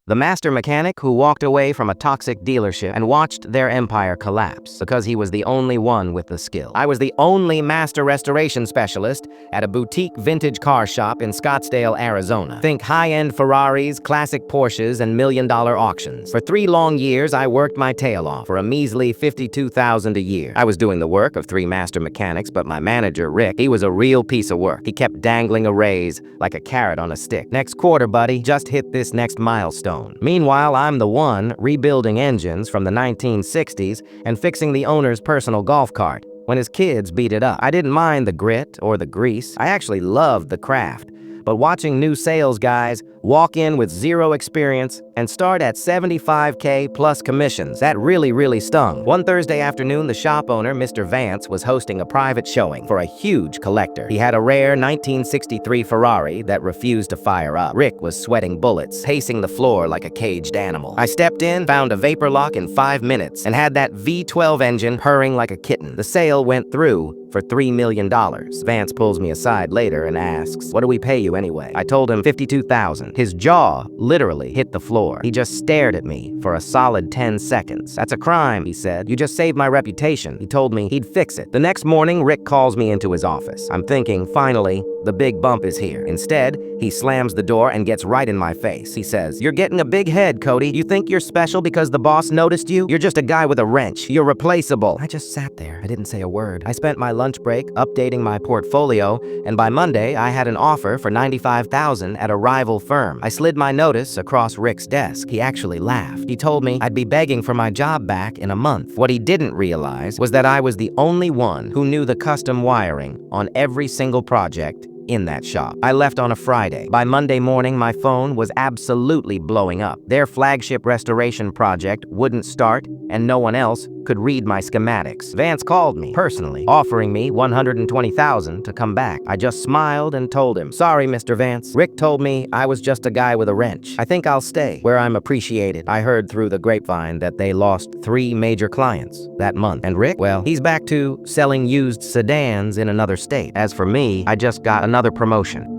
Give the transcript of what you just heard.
The master mechanic who walked away from a toxic dealership and watched their empire collapse because he was the only one with the skill. I was the only master restoration specialist at a boutique vintage car shop in Scottsdale, Arizona. Think high-end Ferraris, classic Porsches, and million-dollar auctions. For 3 long years, I worked my tail off for a measly $52,000 a year. I was doing the work of 3 master mechanics, but my manager, Rick, he was a real piece of work. He kept dangling a raise like a carrot on a stick. Next quarter, buddy, just hit this next milestone. Meanwhile, I'm the one rebuilding engines from the 1960s and fixing the owner's personal golf cart when his kids beat it up. I didn't mind the grit or the grease. I actually loved the craft. But watching new sales guys walk in with 0 experience and start at $75K plus commissions, that really stung. One Thursday afternoon, the shop owner, Mr. Vance, was hosting a private showing for a huge collector. He had a rare 1963 Ferrari that refused to fire up. Rick was sweating bullets, pacing the floor like a caged animal. I stepped in, found a vapor lock in 5 minutes, and had that V12 engine purring like a kitten. The sale went through for $3 million. Vance pulls me aside later and asks, "What do we pay you anyway?" I told him $52,000. His jaw literally hit the floor. He just stared at me for a solid 10 seconds. "That's a crime," he said. "You just saved my reputation." He told me he'd fix it. The next morning, Rick calls me into his office. I'm thinking, finally, the big bump is here. Instead, he slams the door and gets right in my face. He says, "You're getting a big head, Cody. You think you're special because the boss noticed you? You're just a guy with a wrench. You're replaceable." I just sat there. I didn't say a word. I spent my lunch break updating my portfolio, and by Monday, I had an offer for $95,000 at a rival firm. I slid my notice across Rick's desk. He actually laughed. He told me I'd be begging for my job back in a month. What he didn't realize was that I was the only one who knew the custom wiring on every single project in that shop. I left on a Friday. By Monday morning, my phone was absolutely blowing up. Their flagship restoration project wouldn't start, and no one else could read my schematics. Vance called me personally, offering me $120,000 to come back. I just smiled and told him, "Sorry, Mr. Vance. Rick told me I was just a guy with a wrench. I think I'll stay where I'm appreciated." I heard through the grapevine that they lost 3 major clients that month. And Rick, well, he's back to selling used sedans in another state. As for me, I just got another promotion.